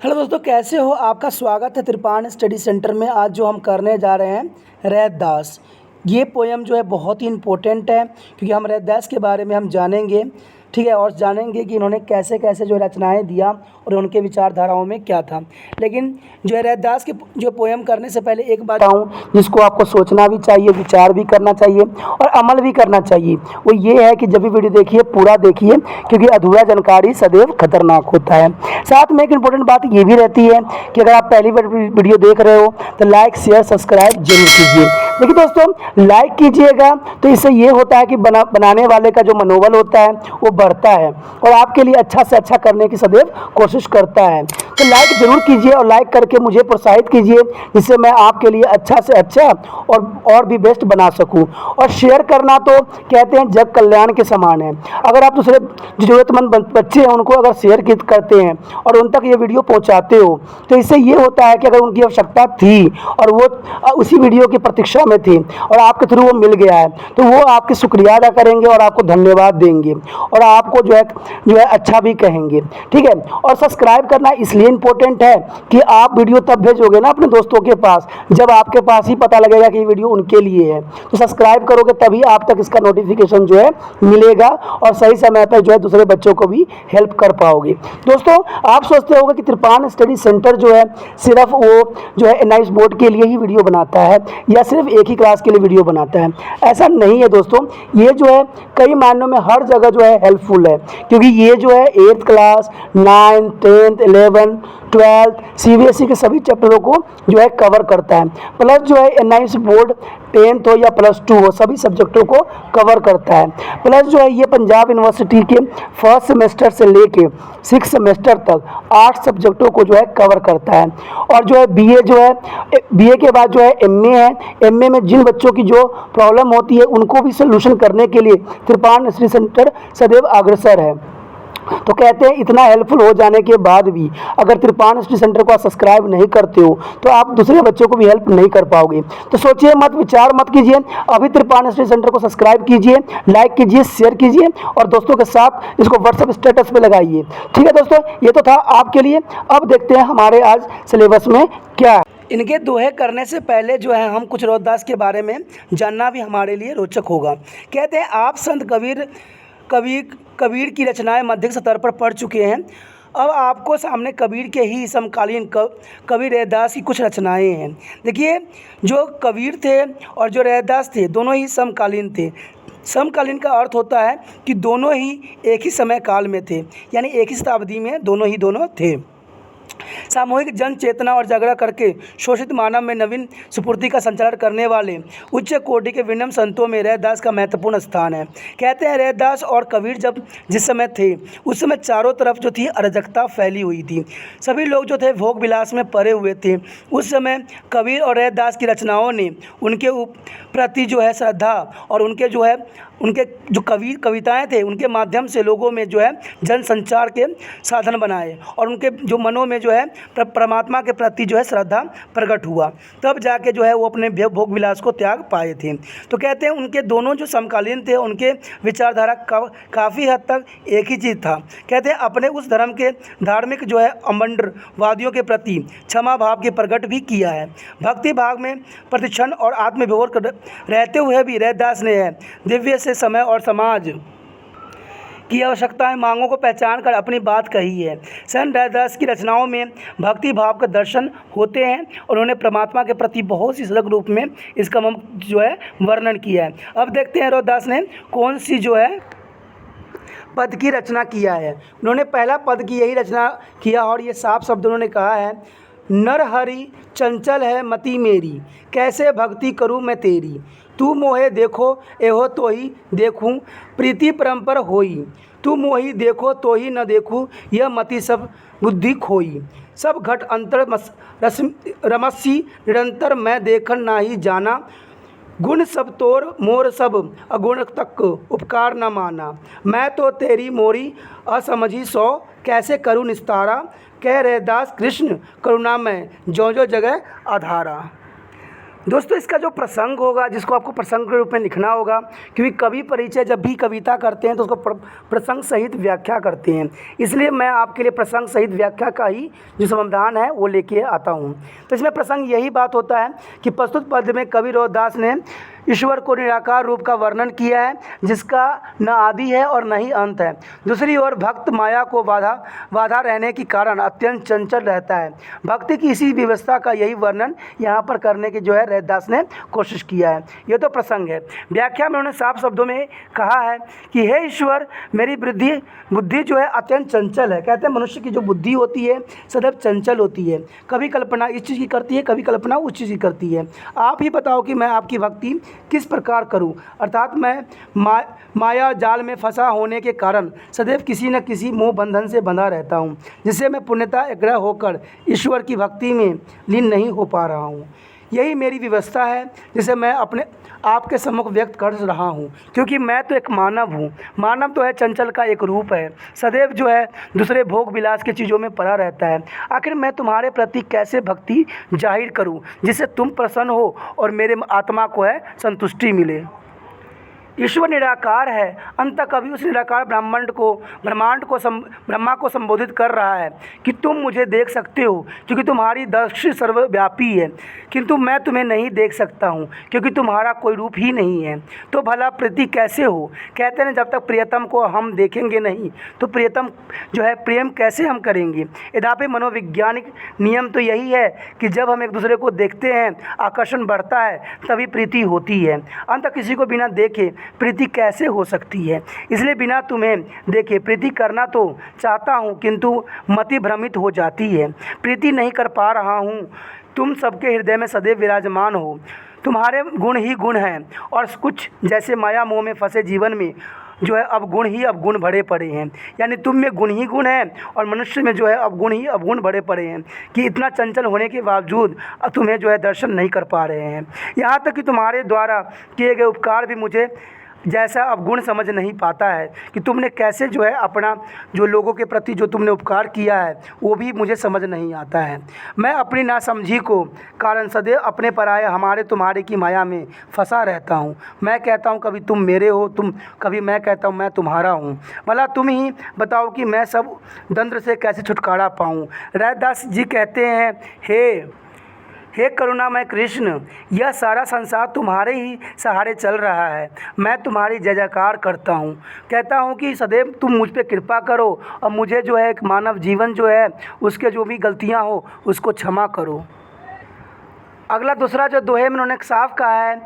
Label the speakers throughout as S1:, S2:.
S1: Hello दोस्तों, कैसे हो? आपका स्वागत है त्रिपाण स्टडी सेंटर में। आज जो हम करने जा रहे हैं रैदास, ये पोयम जो है बहुत ही इम्पोर्टेंट है क्योंकि हम रैदास के बारे में हम जानेंगे, ठीक है, और जानेंगे कि इन्होंने कैसे कैसे जो रचनाएं दिया और उनके विचारधाराओं में क्या था। लेकिन जो है रैदास की जो पोयम करने से पहले एक बात बताऊँ जिसको आपको सोचना भी चाहिए, विचार भी करना चाहिए और अमल भी करना चाहिए। वो ये है कि जब भी वीडियो देखिए पूरा देखिए, क्योंकि अधूरा जानकारी सदैव खतरनाक होता है। साथ में एक इम्पोर्टेंट बात ये भी रहती है कि अगर आप पहली बार वीडियो देख रहे हो तो लाइक शेयर सब्सक्राइब जरूर कीजिए। देखिए दोस्तों, लाइक कीजिएगा तो इससे ये होता है कि बनाने वाले का जो मनोबल होता है वो बढ़ता है और आपके लिए अच्छा से अच्छा करने की सदैव कोशिश करता है। तो लाइक ज़रूर कीजिए और लाइक करके मुझे प्रोत्साहित कीजिए, जिससे मैं आपके लिए अच्छा से अच्छा और भी बेस्ट बना सकूं। और शेयर करना तो कहते हैं जग कल्याण के समान है। अगर आप दूसरे ज़रूरतमंद बच्चे हैं उनको अगर शेयर करते हैं और उन तक ये वीडियो पहुंचाते हो तो इससे ये होता है कि अगर उनकी आवश्यकता थी और वो उसी वीडियो की प्रतीक्षा में थी और आपके थ्रू वो मिल गया है तो वो आपके शुक्रिया अदा करेंगे और आपको धन्यवाद देंगे और आपको जो है अच्छा भी कहेंगे, ठीक है। और सब्सक्राइब करना इसलिए इम्पोर्टेंट है कि आप वीडियो तब भेजोगे ना अपने दोस्तों के पास जब आपके पास ही पता लगेगा कि ये वीडियो उनके लिए है। तो सब्सक्राइब करोगे तभी आप तक इसका नोटिफिकेशन जो है मिलेगा और सही समय पर जो है दूसरे बच्चों को भी हेल्प कर पाओगे। दोस्तों, आप सोचते होंगे कि त्रिपाण स्टडी सेंटर जो है सिर्फ वो जो है एनआईएस बोर्ड के लिए ही वीडियो बनाता है या सिर्फ एक ही क्लास के लिए वीडियो बनाता है। ऐसा नहीं है दोस्तों, ये जो है कई मायनों में हर जगह जो है हेल्पफुल है, क्योंकि ये जो है 8th class 9th 10th 11th 12th CBSE के सभी चैप्टरों को जो है कवर करता है। प्लस जो है एनआईएस बोर्ड 10th हो या +2 हो सभी सब्जेक्टों को कवर करता है। प्लस जो है ये पंजाब यूनिवर्सिटी के फर्स्ट सेमेस्टर से लेके 6th सेमेस्टर तक 8 सब्जेक्टों को जो है कवर करता है। और जो है बीए जो है बीए के बाद जो है एमए है। एमए में जिन बच्चों की जो प्रॉब्लम होती है उनको भी सोल्यूशन करने के लिए त्रिपाण स्टडी सेंटर सदैव अग्रसर है। तो कहते हैं इतना हेल्पफुल हो जाने के बाद भी अगर त्रिपाण स्टडी सेंटर को आप सब्सक्राइब नहीं करते हो तो आप दूसरे बच्चों को भी हेल्प नहीं कर पाओगे। तो सोचिए मत, विचार मत कीजिए, अभी त्रिपाण स्टडी सेंटर को सब्सक्राइब कीजिए, लाइक कीजिए, शेयर कीजिए और दोस्तों के साथ इसको व्हाट्सएप स्टेटस पे लगाइए। ठीक है दोस्तों, ये तो था आपके लिए। अब देखते हैं हमारे आज सिलेबस में क्या है। इनके दोहे करने से पहले जो है हम कुछ रैदास के बारे में जानना भी हमारे लिए रोचक होगा। कहते हैं आप संत कबीर की रचनाएं मध्यम स्तर पर पढ़ चुके हैं। अब आपको सामने कबीर के ही समकालीन कवि रैदास की कुछ रचनाएं हैं। देखिए, जो कबीर थे और जो रैदास थे दोनों ही समकालीन थे। समकालीन का अर्थ होता है कि दोनों ही एक ही समय काल में थे, यानी एक ही शताब्दी में दोनों थे। सामूहिक जन चेतना और जागरण करके शोषित मानव में नवीन स्फूर्ति का संचालन करने वाले उच्च कोटि के विनम्र संतों में रैदास का महत्वपूर्ण स्थान है। कहते हैं रैदास और कबीर जब जिस समय थे उस समय चारों तरफ जो थी अराजकता फैली हुई थी। सभी लोग जो थे भोग विलास में पड़े हुए थे। उस समय कबीर और रैदास की रचनाओं ने उनके प्रति जो है श्रद्धा और उनके जो कविताएं थे उनके माध्यम से लोगों में जो है जन संचार के साधन बनाए और उनके जो मनों में जो है परमात्मा के प्रति जो है श्रद्धा प्रकट हुआ। तब जाके जो है वो अपने भोग विलास को त्याग पाए थे। तो कहते हैं उनके दोनों जो समकालीन थे उनके विचारधारा काफ़ी हद तक एक ही चीज़ था। कहते हैं अपने उस धर्म के धार्मिक जो है अमंडरवादियों के प्रति क्षमा भाव के प्रकट भी किया है। भक्ति भाव में प्रतिक्षण और आत्मविभोर रहते हुए भी रैदास ने है दिव्य से समय और समाज की आवश्यकताएं मांगों को पहचान कर अपनी बात कही है। संत रैदास की रचनाओं में भक्ति भाव का दर्शन होते हैं और उन्होंने परमात्मा के प्रति बहुत ही सरल रूप में इसका जो है वर्णन किया है। अब देखते हैं रैदास ने कौन सी जो है पद की रचना किया है। उन्होंने पहला पद की यही रचना किया और ये साफ शब्द उन्होंने कहा है, नर हरि चंचल है मति मेरी, कैसे भक्ति करूँ मैं तेरी। तू मोहे देखो एहो तो ही देखूँ, प्रीति परम्पर होई। तू मोही देखो तो ही न देखूँ, यह मति सब बुद्धि खोई। सब घट अंतर रमसी निरंतर मैं देखन नाही जाना। गुण सब तोर मोर सब अगुण तक उपकार न माना। मैं तो तेरी मोरी असमझी सौ, कैसे करूँ निस्तारा। कह रैदास कृष्ण करुणा में जो जगह आधारा। दोस्तों इसका जो प्रसंग होगा, जिसको आपको प्रसंग के रूप में लिखना होगा, क्योंकि कवि परिचय जब भी कविता करते हैं तो उसको प्रसंग सहित व्याख्या करते हैं, इसलिए मैं आपके लिए प्रसंग सहित व्याख्या का ही जो समाधान है वो लेके आता हूँ। तो इसमें प्रसंग यही बात होता है कि प्रस्तुत पद्य में कवि रोहितदास ने ईश्वर को निराकार रूप का वर्णन किया है, जिसका न आदि है और न ही अंत है। दूसरी ओर भक्त माया को बाधा रहने के कारण अत्यंत चंचल रहता है। भक्ति की इसी व्यवस्था का यही वर्णन यहाँ पर करने की जो है रोहितदास ने कोशिश किया है। ये तो प्रसंग है। व्याख्या में उन्होंने साफ शब्दों में कहा है कि हे ईश्वर, मेरी बुद्धि जो है अत्यंत चंचल है। कहते हैं मनुष्य की जो बुद्धि होती है सदैव चंचल होती है, कभी कल्पना इस चीज़ की करती है, कभी कल्पना उस चीज़ की करती है। आप ही बताओ कि मैं आपकी भक्ति किस प्रकार करूं। अर्थात मैं माया जाल में फंसा होने के कारण सदैव किसी न किसी मोह बंधन से बंधा रहता हूं, जिससे मैं पूर्णतः एकाग्र होकर ईश्वर की भक्ति में लीन नहीं हो पा रहा हूं। यही मेरी व्यवस्था है जिसे मैं अपने आपके सम्मुख व्यक्त कर रहा हूँ, क्योंकि मैं तो एक मानव हूँ। मानव तो है चंचल का एक रूप है, सदैव जो है दूसरे भोग विलास की चीज़ों में पड़ा रहता है। आखिर मैं तुम्हारे प्रति कैसे भक्ति जाहिर करूँ जिससे तुम प्रसन्न हो और मेरे आत्मा को है संतुष्टि मिले। ईश्वर निराकार है। अंत कवि उस निराकार ब्रह्मा को संबोधित कर रहा है कि तुम मुझे देख सकते हो क्योंकि तुम्हारी दृष्टि सर्वव्यापी है, किंतु मैं तुम्हें नहीं देख सकता हूँ क्योंकि तुम्हारा कोई रूप ही नहीं है। तो भला प्रीति कैसे हो। कहते हैं जब तक प्रियतम को हम देखेंगे नहीं तो प्रियतम जो है प्रेम कैसे हम करेंगे। यद्यपि मनोवैज्ञानिक नियम तो यही है कि जब हम एक दूसरे को देखते हैं आकर्षण बढ़ता है तभी प्रीति होती है। अंत किसी को बिना देखे प्रीति कैसे हो सकती है। इसलिए बिना तुम्हें देखे प्रीति करना तो चाहता हूँ किंतु मति भ्रमित हो जाती है, प्रीति नहीं कर पा रहा हूँ। तुम सबके हृदय में सदैव विराजमान हो, तुम्हारे गुण ही गुण हैं और कुछ जैसे माया मोह में फंसे जीवन में जो है अब गुण भरे पड़े हैं। यानी तुम में गुण ही गुण हैं और मनुष्य में जो है अब गुण भरे पड़े हैं कि इतना चंचल होने के बावजूद तुम्हें जो है दर्शन नहीं कर पा रहे हैं। यहाँ तक कि तुम्हारे द्वारा किए गए उपकार भी मुझे जैसा अब गुण समझ नहीं पाता है कि तुमने कैसे जो है अपना जो लोगों के प्रति जो तुमने उपकार किया है वो भी मुझे समझ नहीं आता है। मैं अपनी नासमझी को कारण सदैव अपने पराये हमारे तुम्हारे की माया में फंसा रहता हूँ। मैं कहता हूँ कभी तुम मेरे हो, कभी मैं कहता हूँ मैं तुम्हारा हूँ। भला तुम ही बताओ कि मैं सब द्वंद्व से कैसे छुटकारा पाऊँ। रोहितदास जी कहते हैं हे करुणामय कृष्ण, यह सारा संसार तुम्हारे ही सहारे चल रहा है। मैं तुम्हारी जय जयकार करता हूँ, कहता हूँ कि सदैव तुम मुझ पे कृपा करो और मुझे जो है एक मानव जीवन जो है उसके जो भी गलतियाँ हो उसको क्षमा करो। अगला दूसरा जो दोहे में उन्होंने साफ कहा है,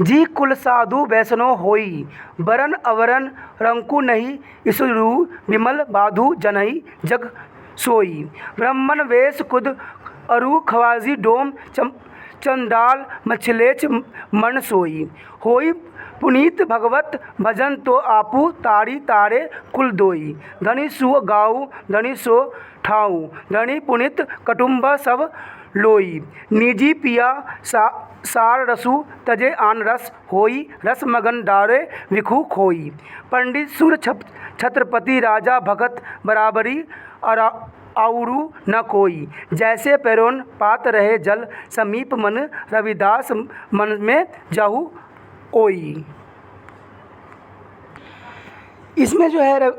S1: जी कुल साधु वैष्णो होई, बरन अवरन रंकु नहीं, इसरु विमल बाधु जनई जग सोई। ब्राह्मण वेश कुद अरु खवाजी डोम चंडाल मछलेच मन सोई। होई पुनीत भगवत भजन तो आपू तारी तारे कुल दोई। धनी सु गाऊ धनी सो ठाऊ, धनी पुनीत कटुम्ब सब लोई। निजी पिया सार रसु तजे आन रस होई, रस मगन डारे विखु खोई। पंडित सुर छत्रपति राजा भगत बराबरी आउरू न कोई। जैसे पैरोन पात रहे जल समीप मन, रविदास मन में जाहू ओई। इसमें जो है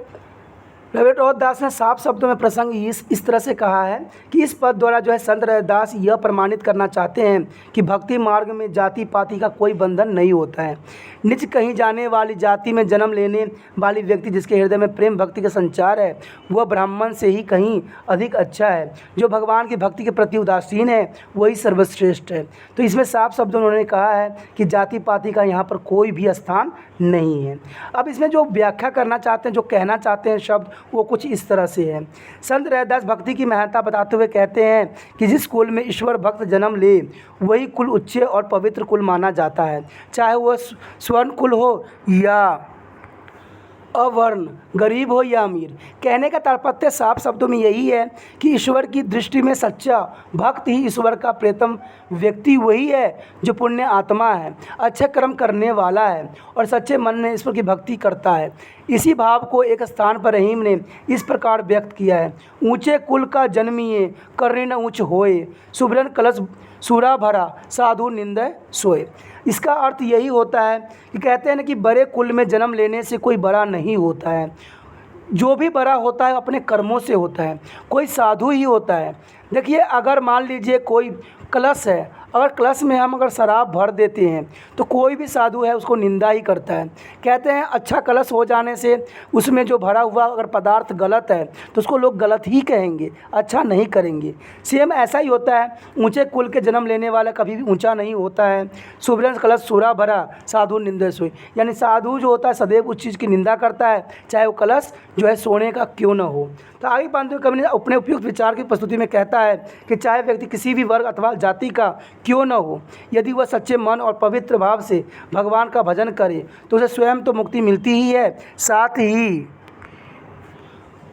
S1: रोहितदास ने साफ शब्दों में प्रसंग इस तरह से कहा है कि इस पद द्वारा जो है संत रोहितदास यह प्रमाणित करना चाहते हैं कि भक्ति मार्ग में जाति पाति का कोई बंधन नहीं होता है। निज कहीं जाने वाली जाति में जन्म लेने वाली व्यक्ति जिसके हृदय में प्रेम भक्ति का संचार है वह ब्राह्मण से ही कहीं अधिक अच्छा है। जो भगवान की भक्ति के प्रति उदासीन है वही सर्वश्रेष्ठ है। तो इसमें साफ शब्दों उन्होंने कहा है कि जाति पाति का यहाँ पर कोई भी स्थान नहीं है। अब इसमें जो व्याख्या करना चाहते हैं, जो कहना चाहते हैं शब्द, वो कुछ इस तरह से है। संत रोहितदास भक्ति की महत्ता बताते हुए कहते हैं कि जिस कुल में ईश्वर भक्त जन्म ले वही कुल उच्च और पवित्र कुल माना जाता है, चाहे वह स्वर्ण कुल हो या अवर्ण, गरीब हो या अमीर। कहने का तात्पर्य साफ शब्दों में यही है कि ईश्वर की दृष्टि में सच्चा भक्त ही ईश्वर का प्रियतम व्यक्ति वही है जो पुण्य आत्मा है, अच्छे कर्म करने वाला है और सच्चे मन में ईश्वर की भक्ति करता है। इसी भाव को एक स्थान पर रहीम ने इस प्रकार व्यक्त किया है, ऊंचे कुल का जन्मिए करने न ऊँच होए, सुबरन कलश सूरा भरा साधु निंदय सोए। इसका अर्थ यही होता है कि कहते हैं ना कि बड़े कुल में जन्म लेने से कोई बड़ा नहीं होता है, जो भी बड़ा होता है अपने कर्मों से होता है, कोई साधु ही होता है। देखिए, अगर मान लीजिए कोई कलश है, अगर कलश में हम अगर शराब भर देते हैं तो कोई भी साधु है उसको निंदा ही करता है। कहते हैं अच्छा कलश हो जाने से उसमें जो भरा हुआ अगर पदार्थ गलत है तो उसको लोग गलत ही कहेंगे, अच्छा नहीं करेंगे। सेम ऐसा ही होता है, ऊंचे कुल के जन्म लेने वाला कभी भी ऊंचा नहीं होता है। सुबरन कलश सूरा भरा साधु निंदा सोए, यानी साधु जो होता है सदैव उस चीज़ की निंदा करता है, चाहे वो कलश जो है सोने का क्यों न हो। तो आगे पांडु कवि ने अपने उपयुक्त विचार की प्रस्तुति में कहता है कि चाहे व्यक्ति किसी भी वर्ग अथवा जाति का क्यों न हो, यदि वह सच्चे मन और पवित्र भाव से भगवान का भजन करे तो उसे स्वयं तो मुक्ति मिलती ही है, साथ ही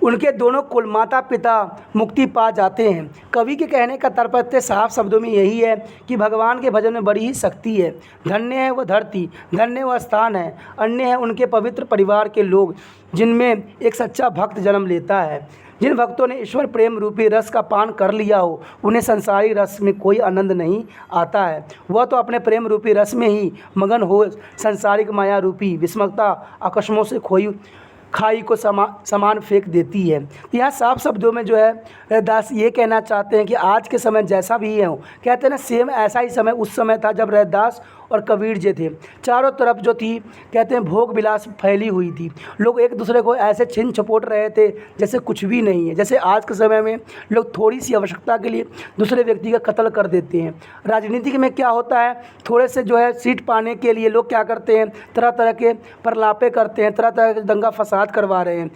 S1: उनके दोनों कुल माता पिता मुक्ति पा जाते हैं। कवि के कहने का तात्पर्य साफ शब्दों में यही है कि भगवान के भजन में बड़ी ही शक्ति है। धन्य है वह धरती, धन्य वह स्थान है, अन्य है उनके पवित्र परिवार के लोग जिनमें एक सच्चा भक्त जन्म लेता है। जिन भक्तों ने ईश्वर प्रेम रूपी रस का पान कर लिया हो उन्हें संसारी रस में कोई आनंद नहीं आता है, वह तो अपने प्रेम रूपी रस में ही मगन हो संसारिक माया रूपी विस्मृता आकस्मों से खोई खाई को समान फेंक देती है। तो यहाँ साफ शब्दों में जो है दास ये कहना चाहते हैं कि आज के समय जैसा भी है, कहते हैं ना सेम ऐसा ही समय उस समय था जब रैदास और कबीर जी थे। चारों तरफ जो थी कहते हैं भोग विलास फैली हुई थी, लोग एक दूसरे को ऐसे छीन छपोट रहे थे जैसे कुछ भी नहीं है। जैसे आज के समय में लोग थोड़ी सी आवश्यकता के लिए दूसरे व्यक्ति का कत्ल कर देते हैं। राजनीति में क्या होता है, थोड़े से जो है सीट पाने के लिए लोग क्या करते हैं, तरह तरह के प्रलापे करते हैं, तरह तरह के दंगा फसाद करवा रहे हैं।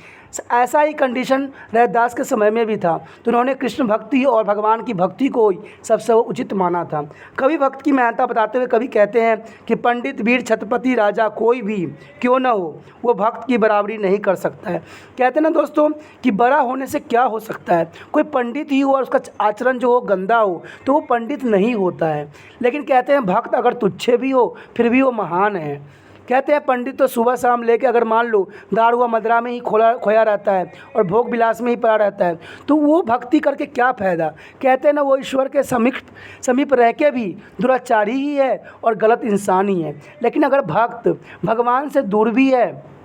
S1: ऐसा ही कंडीशन रैदास के समय में भी था, तो उन्होंने कृष्ण भक्ति और भगवान की भक्ति को सबसे उचित माना था। कवि भक्त की महत्ता बताते हुए कवि कहते हैं कि पंडित वीर छत्रपति राजा कोई भी क्यों न हो वो भक्त की बराबरी नहीं कर सकता है। कहते हैं ना दोस्तों कि बड़ा होने से क्या हो सकता है, कोई पंडित ही हो और उसका आचरण जो हो गंदा हो तो वो पंडित नहीं होता है। लेकिन कहते हैं भक्त अगर तुच्छ भी हो फिर भी वो महान है। कहते हैं पंडित तो सुबह शाम लेके अगर मान लो दारू व मदिरा में ही खोया रहता है और भोग विलास में ही पड़ा रहता है तो वो भक्ति करके क्या फ़ायदा। कहते हैं ना वो ईश्वर के समीप रह के भी दुराचारी ही है और गलत इंसान ही है। लेकिन अगर भक्त भगवान से दूर भी है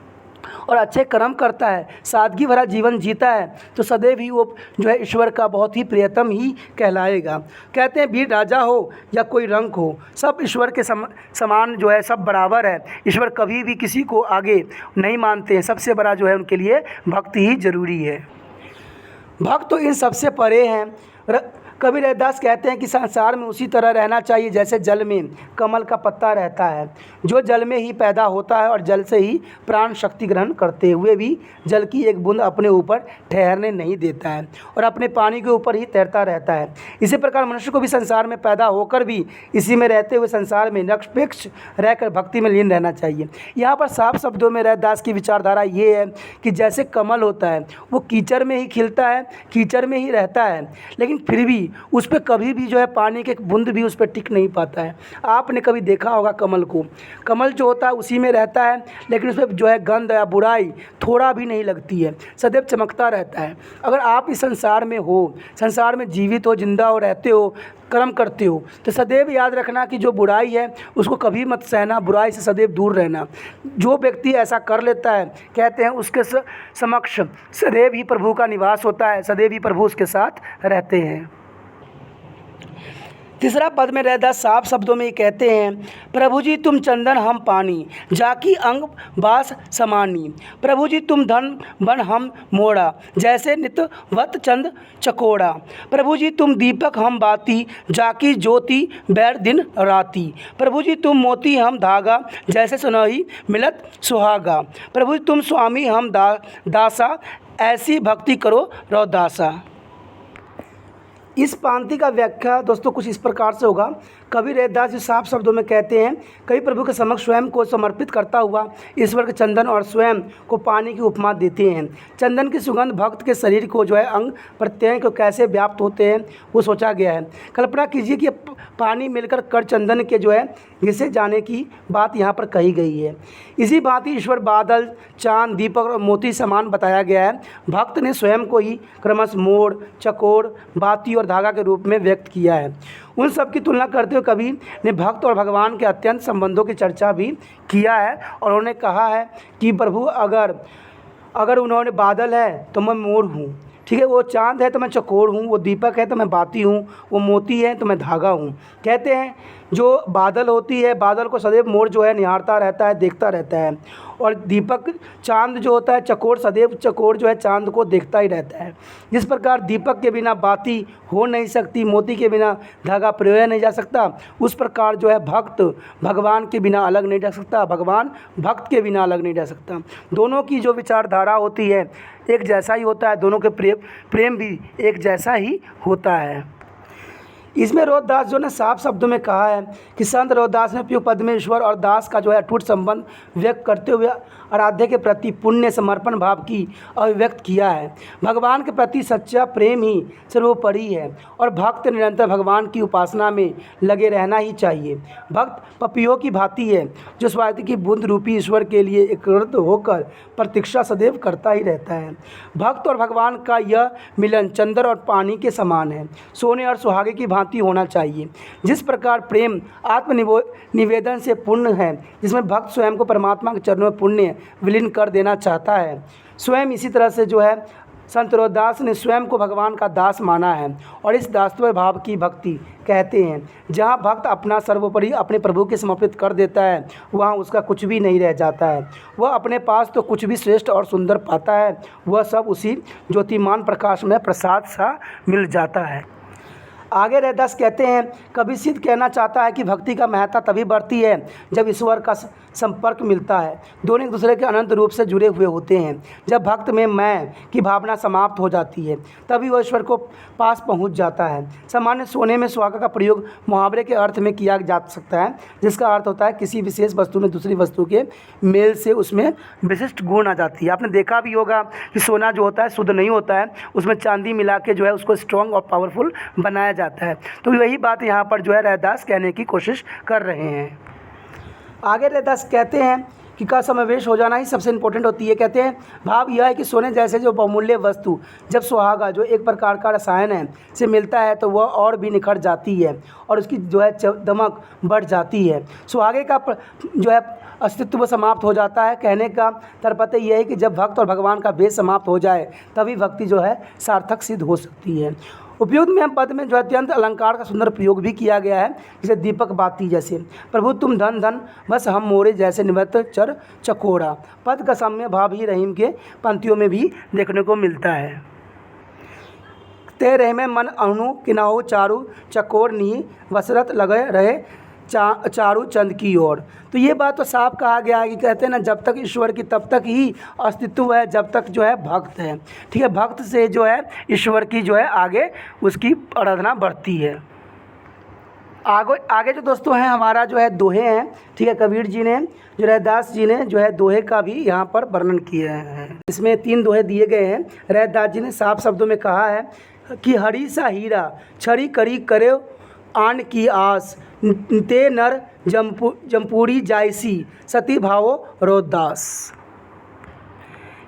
S1: और अच्छे कर्म करता है, सादगी भरा जीवन जीता है तो सदैव ही वो जो है ईश्वर का बहुत ही प्रियतम ही कहलाएगा। कहते हैं वीर राजा हो या कोई रंक हो, सब ईश्वर के समान जो है सब बराबर है। ईश्वर कभी भी किसी को आगे नहीं मानते हैं, सबसे बड़ा जो है उनके लिए भक्ति ही जरूरी है। भक्त तो इन सबसे परे हैं। कबीर रैदास कहते हैं कि संसार में उसी तरह रहना चाहिए जैसे जल में कमल का पत्ता रहता है, जो जल में ही पैदा होता है और जल से ही प्राण शक्ति ग्रहण करते हुए भी जल की एक बूंद अपने ऊपर ठहरने नहीं देता है और अपने पानी के ऊपर ही तैरता रहता है। इसी प्रकार मनुष्य को भी संसार में पैदा होकर भी इसी में रहते हुए संसार में निरपेक्ष रहकर भक्ति में लीन रहना चाहिए। यहाँ पर साफ शब्दों में रैदास की विचारधारा ये है कि जैसे कमल होता है वो कीचड़ में ही खिलता है, कीचड़ में ही रहता है, लेकिन फिर भी उस पर कभी भी जो है पानी के बूंद भी उस पर टिक नहीं पाता है। आपने कभी देखा होगा कमल को, कमल जो होता है उसी में रहता है लेकिन उस पर जो है गंध या बुराई थोड़ा भी नहीं लगती है, सदैव चमकता रहता है। अगर आप इस संसार में हो, संसार में जीवित हो, जिंदा हो, रहते हो, कर्म करते हो तो सदैव याद रखना कि जो बुराई है उसको कभी मत सहना, बुराई से सदैव दूर रहना। जो व्यक्ति ऐसा कर लेता है कहते हैं उसके समक्ष सदैव ही प्रभु का निवास होता है, सदैव ही प्रभु उसके साथ रहते हैं। तीसरा पद में रैदास साफ शब्दों में ये कहते हैं, प्रभु जी तुम चंदन हम पानी, जाकी अंग बास समानी। प्रभु जी तुम धन बन हम मोड़ा, जैसे नित वत चंद चकोड़ा। प्रभु जी तुम दीपक हम बाती, जाकी ज्योति बैर दिन राती। प्रभु जी तुम मोती हम धागा, जैसे सुनहि मिलत सुहागा। प्रभु जी तुम स्वामी हम दासा, ऐसी भक्ति करो रौदासा। इस पांति का व्याख्या दोस्तों कुछ इस प्रकार से होगा। कवि रैदास जी साफ शब्दों में कहते हैं, कवि प्रभु के समक्ष स्वयं को समर्पित करता हुआ ईश्वर के चंदन और स्वयं को पानी की उपमा देते हैं। चंदन की सुगंध भक्त के शरीर को जो है अंग प्रत्यंग को कैसे व्याप्त होते हैं वो सोचा गया है। कल्पना कीजिए कि पानी मिलकर कर चंदन के जो है घिसे जाने की बात यहाँ पर कही गई है। इसी भांति ईश्वर बादल, चांद, दीपक और मोती समान बताया गया है। भक्त ने स्वयं को ही क्रमश मोड़, चकोर, बाती और धागा के रूप में व्यक्त किया है। उन सब की तुलना करते हुए कवि ने भक्त और भगवान के अत्यंत संबंधों की चर्चा भी किया है और उन्होंने कहा है कि प्रभु अगर उन्होंने बादल है तो मैं मोर हूँ, ठीक है, वो चांद है तो मैं चकोर हूँ, वो दीपक है तो मैं बाती हूँ, वो मोती है तो मैं धागा हूँ। कहते हैं जो बादल होती है, बादल को सदैव मोर जो है निहारता रहता है, देखता रहता है, और दीपक चांद जो होता है चकोर, सदैव चकोर जो है चांद को देखता ही रहता है। जिस प्रकार दीपक के बिना बाती हो नहीं सकती, मोती के बिना धागा पिरोया नहीं जा सकता, उस प्रकार जो है भक्त भगवान के बिना अलग नहीं रह सकता, भगवान भक्त के बिना अलग नहीं रह सकता। दोनों की जो विचारधारा होती है एक जैसा ही होता है, दोनों के प्रेम भी एक जैसा ही होता है। इसमें रोहदास जो ने साफ शब्दों में कहा है कि संत रोहदास ने उपयुक्त पद में ईश्वर और दास का जो है अटूट संबंध व्यक्त करते हुए आराध्य के प्रति पुण्य समर्पण भाव की अभिव्यक्त किया है। भगवान के प्रति सच्चा प्रेम ही सर्वोपरि है और भक्त निरंतर भगवान की उपासना में लगे रहना ही चाहिए। भक्त पपियों की भांति है जो स्वाति की बूंद रूपी ईश्वर के लिए एकाग्र होकर प्रतीक्षा सदैव करता ही रहता है। भक्त और भगवान का यह मिलन चंद्र और पानी के समान है, सोने और सुहागे की भांति होना चाहिए। जिस प्रकार प्रेम आत्मनिवेदन से पूर्ण है, जिसमें भक्त स्वयं को परमात्मा के चरणों में पुण्य विलीन कर देना चाहता है, स्वयं इसी तरह से जो है संत रोहदास ने स्वयं को भगवान का दास माना है और इस दासत्व भाव की भक्ति कहते हैं। जहाँ भक्त अपना सर्वोपरि अपने प्रभु के समर्पित कर देता है, वहाँ उसका कुछ भी नहीं रह जाता है। वह अपने पास तो कुछ भी श्रेष्ठ और सुंदर पाता है, वह सब उसी ज्योतिमान प्रकाश में प्रसाद सा मिल जाता है। आगे रैदास कहते हैं, कवि सिद्ध कहना चाहता है कि भक्ति का महत्ता तभी बढ़ती है जब ईश्वर का संपर्क मिलता है। दोनों एक दूसरे के अनंत रूप से जुड़े हुए होते हैं। जब भक्त में मैं की भावना समाप्त हो जाती है तभी वह ईश्वर को पास पहुंच जाता है। सामान्य सोने में सुहागा का प्रयोग मुहावरे के अर्थ में किया जा सकता है, जिसका अर्थ होता है किसी विशेष वस्तु में दूसरी वस्तु के मेल से उसमें विशिष्ट गुण आ जाती है। आपने देखा भी होगा कि सोना जो होता है शुद्ध नहीं होता है, उसमें चांदी मिला के जो है उसको स्ट्रॉन्ग और पावरफुल बनाया जाता है। तो वही बात यहाँ पर जो है रैदास कहने की कोशिश कर रहे हैं। आगे रैदास कहते हैं कि का समावेश हो जाना ही सबसे इम्पोर्टेंट होती है। कहते हैं भाव यह है कि सोने जैसे जो बहुमूल्य वस्तु जब सुहागा जो एक प्रकार का रसायन है से मिलता है तो वह और भी निखर जाती है और उसकी जो है दमक बढ़ जाती है। सुहागे का जो है अस्तित्व समाप्त हो जाता है। कहने का तात्पर्य यह है कि जब भक्त और भगवान का भेद समाप्त हो जाए तभी भक्ति जो है सार्थक सिद्ध हो सकती है। उपयुक्त में पद में जो अत्यंत अलंकार का सुंदर प्रयोग भी किया गया है, जैसे दीपक बाती जैसे, प्रभु तुम धन धन बस हम मोरे जैसे निवृत्त चर चकोरा। पद का साम्य भाव ही रहीम के पंक्तियों में भी देखने को मिलता है। ते रहे में मन अनु किनाहु चारू चकोर नी वसरत लगे रहे चारू चंद की ओर। तो ये बात तो साफ कहा गया है कि कहते हैं ना, जब तक ईश्वर की तब तक ही अस्तित्व है जब तक जो है भक्त है। ठीक है, भक्त से जो है ईश्वर की जो है आगे उसकी आराधना बढ़ती है। आगे जो दोस्तों हैं हमारा जो है दोहे हैं। ठीक है, कबीर जी ने जो रैदास जी ने जो है दोहे का भी यहाँ पर वर्णन किया है। इसमें 3 दोहे दिए गए हैं। रैदास जी ने साफ शब्दों में कहा है कि हरी सा हीरा छड़ी करी करे आन की आस ते नर जमपूरी जायसी सती भावो रोहदास।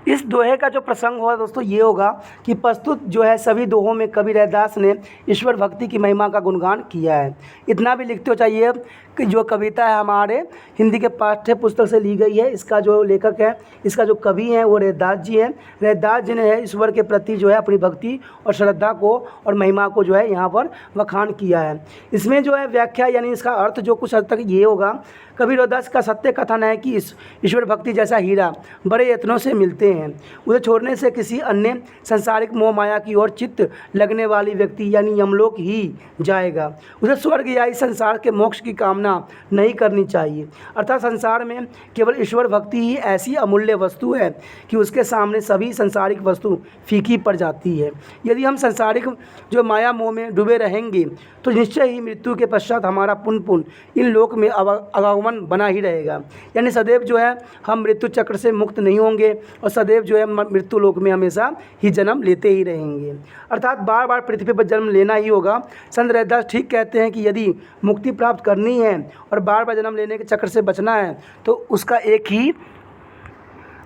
S1: इस दोहे का जो प्रसंग होगा दोस्तों ये होगा कि प्रस्तुत जो है सभी दोहों में कवि रैदास ने ईश्वर भक्ति की महिमा का गुणगान किया है। इतना भी लिखते हो चाहिए कि जो कविता है हमारे हिंदी के पाठ्य पुस्तक से ली गई है। इसका जो लेखक है, इसका जो कवि हैं वो रैदास जी हैं। रैदास जी ने ईश्वर के प्रति जो है अपनी भक्ति और श्रद्धा को और महिमा को जो है यहाँ पर बखान किया है। इसमें जो है व्याख्या यानी इसका अर्थ जो कुछ हद तक ये होगा, कवि रैदास का सत्य कथन है कि ईश्वर भक्ति जैसा हीरा बड़े यत्नों से मिलते हैं। हैं। उसे छोड़ने से किसी अन्य संसारिक मोह माया की ओर चित्त लगने वाली व्यक्ति यानी यमलोक ही जाएगा। उसे स्वर्ग या इस संसार के मोक्ष की कामना नहीं करनी चाहिए। अर्थात संसार में केवल ईश्वर भक्ति ही ऐसी अमूल्य वस्तु है कि उसके सामने सभी संसारिक वस्तु फीकी पड़ जाती है। यदि हम संसारिक जो माया मोह में डूबे रहेंगे तो निश्चय ही मृत्यु के पश्चात हमारा पुनः इन लोक में आवागमन बना ही रहेगा। यानी सदैव जो है हम मृत्यु चक्र से मुक्त नहीं होंगे और सदैव जो है मृत्यु लोक में हमेशा ही जन्म लेते ही रहेंगे। अर्थात बार बार पृथ्वी पर जन्म लेना ही होगा। संत रैदास ठीक कहते हैं कि यदि मुक्ति प्राप्त करनी है और बार बार जन्म लेने के चक्र से बचना है तो उसका एक ही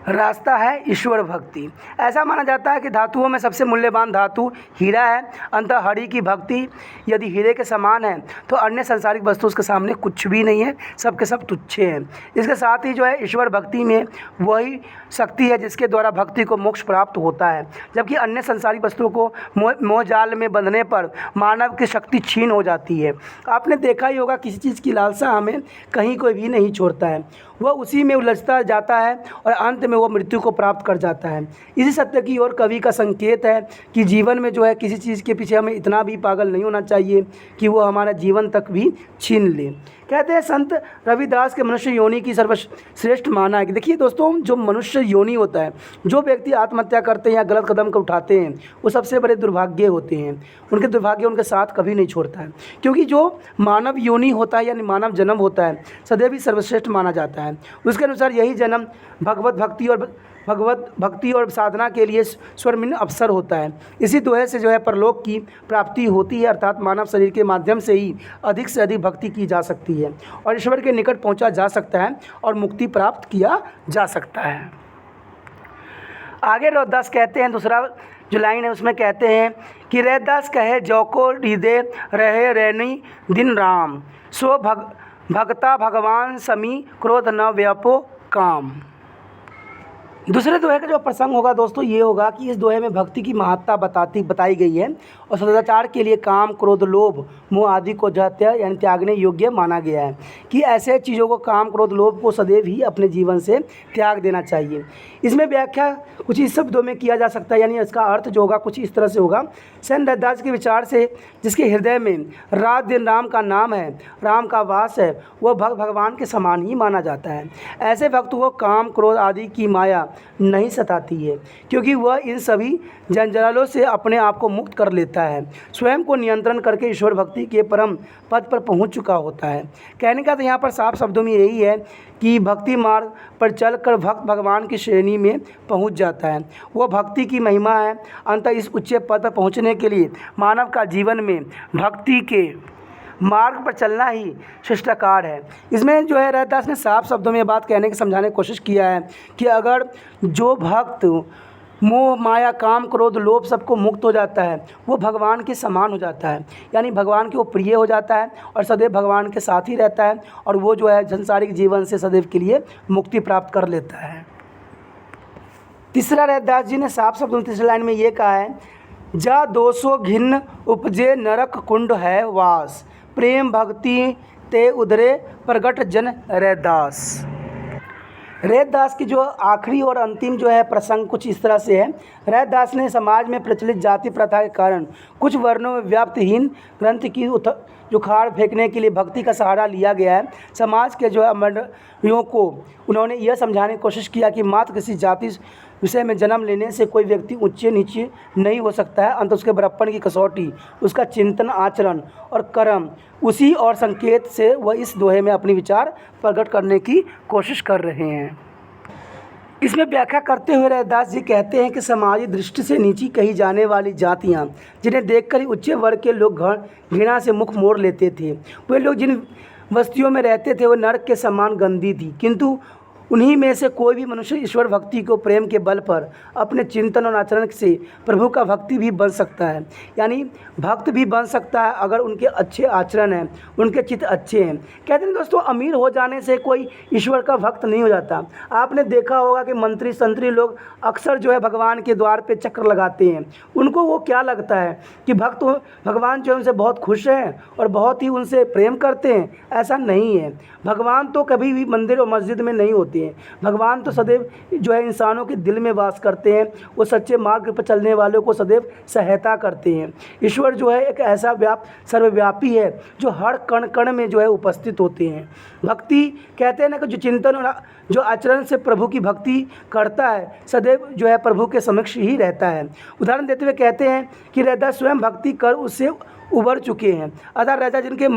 S1: रास्ता है ईश्वर भक्ति। ऐसा माना जाता है कि धातुओं में सबसे मूल्यवान धातु हीरा है। अंततः हरि की भक्ति यदि हीरे के समान है तो अन्य सांसारिक वस्तु उसके सामने कुछ भी नहीं है, सब के सब तुच्छ हैं। इसके साथ ही जो है ईश्वर भक्ति में वही शक्ति है जिसके द्वारा भक्ति को मोक्ष प्राप्त होता है, जबकि अन्य सांसारिक वस्तुओं को मोह जाल में बंधने पर मानव की शक्ति छीन हो जाती है। आपने देखा ही होगा किसी चीज़ की लालसा हमें कहीं कोई भी नहीं छोड़ता है, वह उसी में उलझता जाता है और अंत में वो मृत्यु को प्राप्त कर जाता है। इसी सत्य की ओर कवि का संकेत है कि जीवन में जो है किसी चीज़ के पीछे हमें इतना भी पागल नहीं होना चाहिए कि वो हमारा जीवन तक भी छीन ले। कहते हैं संत रविदास के मनुष्य योनि की सर्वश्रेष्ठ माना है कि देखिए दोस्तों, जो मनुष्य योनि होता है, जो व्यक्ति आत्महत्या करते हैं या गलत कदम को उठाते हैं वो सबसे बड़े दुर्भाग्य होते हैं। उनके दुर्भाग्य उनके साथ कभी नहीं छोड़ता है, क्योंकि जो मानव योनि होता है यानी मानव जन्म होता है सदैव ही सर्वश्रेष्ठ माना जाता है। उसके अनुसार यही जन्म भगवत भक्ति और साधना के लिए स्वर्णिम अवसर होता है। इसी दोहे से जो है परलोक की प्राप्ति होती है, अर्थात मानव शरीर के माध्यम से ही अधिक से अधिक भक्ति की जा सकती है और ईश्वर के निकट पहुंचा जा सकता है और मुक्ति प्राप्त किया जा सकता है। आगे रैदास कहते हैं, दूसरा जो लाइन है उसमें कहते हैं कि रैदास कहे जो को हृदय रहे रैनी दिन राम, सो भगता भगवान समी क्रोध न व्यापो काम। दूसरे दोहे का जो प्रसंग होगा दोस्तों ये होगा कि इस दोहे में भक्ति की महत्ता बताई गई है और सदाचार के लिए काम क्रोध लोभ मोह आदि को यानी त्यागने योग्य माना गया है कि ऐसे चीज़ों को काम क्रोध लोभ को सदैव ही अपने जीवन से त्याग देना चाहिए। इसमें व्याख्या कुछ इस शब्दों में किया जा सकता है, यानी इसका अर्थ जो होगा कुछ इस तरह से होगा। संत रैदास के विचार से जिसके हृदय में रात दिन राम का नाम है, राम का वास है, वह भक्त भगवान के समान ही माना जाता है। ऐसे भक्त को काम क्रोध आदि की माया नहीं सताती है, क्योंकि वह इन सभी जंजालों से अपने आप को मुक्त कर लेता है, स्वयं को नियंत्रण करके ईश्वर भक्ति के परम पद पर पहुंच चुका होता है। कहने का तो यहाँ पर साफ शब्दों में यही है कि भक्ति मार्ग पर चलकर भक्त भगवान की श्रेणी में पहुंच जाता है। वह भक्ति की महिमा है। अंततः इस उच्च पद पर पहुँचने के लिए मानव का जीवन में भक्ति के मार्ग पर चलना ही शिष्टाचार है। इसमें जो है रैदास ने साफ शब्दों में बात कहने की समझाने की कोशिश किया है कि अगर जो भक्त मोह माया काम क्रोध लोभ सबको मुक्त हो जाता है वो भगवान के समान हो जाता है, यानी भगवान के वो प्रिय हो जाता है और सदैव भगवान के साथ ही रहता है और वो जो है संसारिक जीवन से सदैव के लिए मुक्ति प्राप्त कर लेता है। तीसरा रैदास जी ने साफ शब्दों में तीसरी लाइन में ये कहा है, जा दोषो घिन्न उपजे नरक कुंड है वास, प्रेम भक्ति ते उदरे प्रगट जन रैदास। रैदास की जो आखिरी और अंतिम जो है प्रसंग कुछ इस तरह से है। रैदास ने समाज में प्रचलित जाति प्रथा के कारण कुछ वर्णों में व्याप्तहीन ग्रंथ की जुखाड़ फेंकने के लिए भक्ति का सहारा लिया गया है। समाज के जो मंडलियों को उन्होंने यह समझाने की कोशिश किया कि मात्र किसी जाति विषय में जन्म लेने से कोई व्यक्ति ऊंचे नीचे नहीं हो सकता है। अंत उसके बड़प्पन की कसौटी उसका चिंतन आचरण और कर्म उसी और संकेत से वह इस दोहे में अपनी विचार प्रकट करने की कोशिश कर रहे हैं। इसमें व्याख्या करते हुए रैदास जी कहते हैं कि समाजी दृष्टि से नीची कही जाने वाली जातियां जिन्हें देखकर ही उच्च वर्ग के लोग घृणा से मुख मोड़ लेते थे, वे लोग जिन बस्तियों में रहते थे वो नरक के समान गंदी थी, किंतु उन्हीं में से कोई भी मनुष्य ईश्वर भक्ति को प्रेम के बल पर अपने चिंतन और आचरण से प्रभु का भक्ति भी बन सकता है, यानी भक्त भी बन सकता है अगर उनके अच्छे आचरण हैं, उनके चित्त अच्छे हैं। कहते हैं दोस्तों, अमीर हो जाने से कोई ईश्वर का भक्त नहीं हो जाता। आपने देखा होगा कि मंत्री संतरी लोग अक्सर जो है भगवान के द्वार पे चक्कर लगाते हैं, उनको उनको वो क्या लगता है कि भक्त भगवान जो है उनसे बहुत खुश हैं और बहुत ही उनसे प्रेम करते हैं, ऐसा नहीं है। भगवान तो कभी भी मंदिर और मस्जिद में नहीं होते हैं। भगवान तो सदैव जो है इंसानों के दिल में वास करते हैं। वो सच्चे मार्ग पर चलने वालों को सदैव सहायता करते हैं। ईश्वर जो है एक ऐसा सर्वव्यापी है जो हर कण कण में जो है उपस्थित होते हैं। भक्ति कहते हैं ना कि जो चिंतन और जो आचरण से प्रभु की भक्ति करता है सदैव जो है प्रभु के समक्ष ही रहता है। उदाहरण देते हुए कहते हैं कि रैदास स्वयं भक्ति कर उससे उबर चुके हैं। अर्थात रैदास जिनके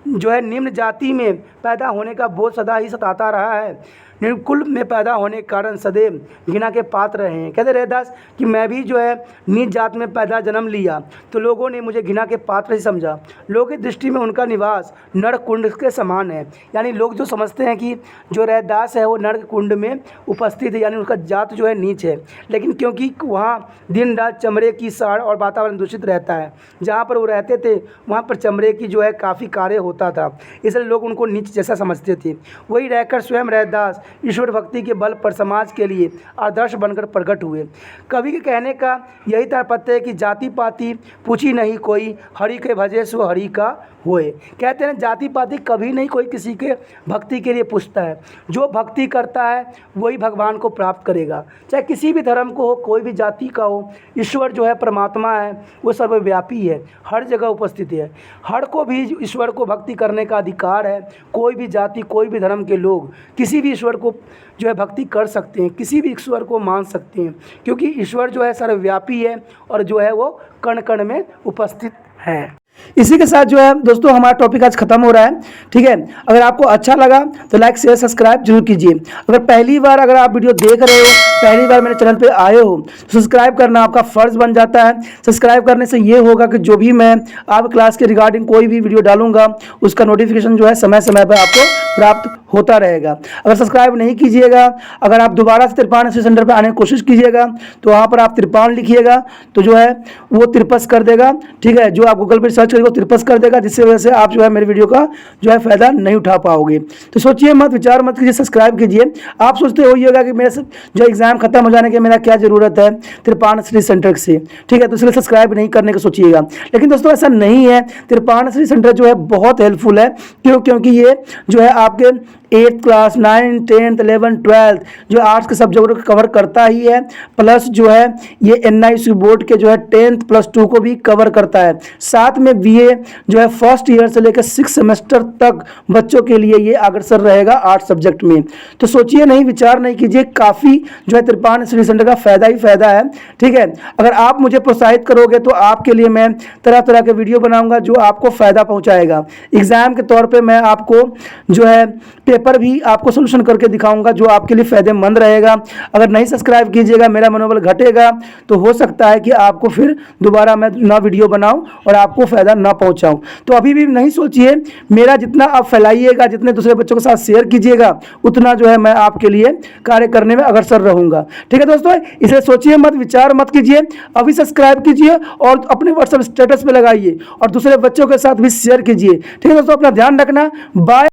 S1: जो है निम्न जाति में पैदा होने का बोझ सदा ही सताता रहा है, निर्कुल में पैदा होने के कारण सदैव घृणा के पात्र रहे हैं। कहते रैदास कि मैं भी जो है नीच जात में पैदा जन्म लिया तो लोगों ने मुझे घृणा के पात्र ही समझा। लोगों की दृष्टि में उनका निवास नरक कुंड के समान है। यानी लोग जो समझते हैं कि जो रैदास है वो नरक कुंड में उपस्थित है, यानी उनका जात जो है नीच है। लेकिन क्योंकि वहाँ दिन रात चमड़े की साड़ और वातावरण दूषित रहता है, जहाँ पर वो रहते थे वहाँ पर चमड़े की जो है काफ़ी कार्य होता था, इसलिए लोग उनको नीच जैसा समझते थे। वही रहकर स्वयं रैदास ईश्वर भक्ति के बल पर समाज के लिए आदर्श बनकर प्रकट हुए। कवि के कहने का यही तात्पर्य है कि जाति पाति पूछी नहीं कोई, हरि के भजे सो हरि का होए। कहते हैं जाति पाति कभी नहीं कोई किसी के भक्ति के लिए पूछता है। जो भक्ति करता है वही भगवान को प्राप्त करेगा, चाहे किसी भी धर्म को हो, कोई भी जाति का हो। ईश्वर जो है परमात्मा है, वो सर्वव्यापी है, हर जगह उपस्थित है। हर को भी ईश्वर को भक्ति करने का अधिकार है। कोई भी जाति, कोई भी धर्म के लोग किसी भी ईश्वर को जो है भक्ति कर सकते हैं, किसी भी ईश्वर को मान सकते हैं, क्योंकि ईश्वर जो है सर्वव्यापी है और जो है वो कण कण में उपस्थित है। इसी के साथ जो है दोस्तों हमारा टॉपिक आज खत्म हो रहा है। ठीक है, अगर आपको अच्छा लगा तो लाइक शेयर सब्सक्राइब जरूर कीजिए। अगर पहली बार अगर आप वीडियो देख रहे हो, पहली बार मेरे चैनल पे आए हो तो सब्सक्राइब करना आपका फ़र्ज़ बन जाता है। सब्सक्राइब करने से ये होगा कि जो भी मैं आप क्लास के रिगार्डिंग कोई भी वीडियो डालूंगा उसका नोटिफिकेशन जो है समय समय पर आपको प्राप्त होता रहेगा। अगर सब्सक्राइब नहीं कीजिएगा, अगर आप दोबारा से तिरपान स्टडी सेंटर पर आने की कोशिश कीजिएगा तो वहाँ पर आप तिरपान लिखिएगा तो जो है वो तिरपस कर देगा। ठीक है, जो आप गूगल पर सर्च करेंगे वो तिरपस कर देगा, जिससे वजह से आप जो है मेरे वीडियो का जो है फ़ायदा नहीं उठा पाओगे। तो सोचिए मत, विचार मत कीजिए, सब्सक्राइब कीजिए। आप सोचते होइएगा कि मेरे जो एग्ज़ाम खत्म हो जाने के मेरा क्या ज़रूरत है तिरपान स्टडी सेंटर से। ठीक है, तो इसलिए सब्सक्राइब नहीं करने का सोचिएगा। लेकिन दोस्तों ऐसा नहीं है, तिरपान स्टडी सेंटर जो है बहुत हेल्पफुल है। क्योंकि ये जो है आपके 8th class 9th 10th 11th 12th जो आर्ट्स के सब्जेक्ट को कवर करता ही है, प्लस जो है ये NIC बोर्ड के जो है 10th +2 को भी कवर करता है। साथ में BA जो है फर्स्ट ईयर से लेकर 6 सेमेस्टर तक बच्चों के लिए ये अग्रसर रहेगा आर्ट्स सब्जेक्ट में। तो सोचिए नहीं, विचार नहीं कीजिए, काफ़ी जो है तिरपान स्टडी सेंटर का फ़ायदा ही फ़ायदा है। ठीक है, अगर आप मुझे प्रोत्साहित करोगे तो आपके लिए मैं तरह तरह के वीडियो बनाऊँगा जो आपको फ़ायदा पहुँचाएगा। एग्ज़ाम के तौर पर मैं आपको जो है पेपर भी आपको सोल्यूशन करके दिखाऊंगा जो आपके लिए फ़ायदेमंद रहेगा। अगर नहीं सब्सक्राइब कीजिएगा, मेरा मनोबल घटेगा, तो हो सकता है कि आपको फिर दोबारा मैं ना वीडियो बनाऊं और आपको फ़ायदा ना पहुंचाऊं। तो अभी भी नहीं सोचिए, मेरा जितना आप फैलाइएगा, जितने दूसरे बच्चों के साथ शेयर कीजिएगा, उतना जो है मैं आपके लिए कार्य करने में अग्रसर रहूँगा। ठीक है दोस्तों, इसलिए सोचिए मत, विचार मत कीजिए, अभी सब्सक्राइब कीजिए और अपने व्हाट्सएप स्टेटस पर लगाइए और दूसरे बच्चों के साथ भी शेयर कीजिए। ठीक है दोस्तों, अपना ध्यान रखना। बाय।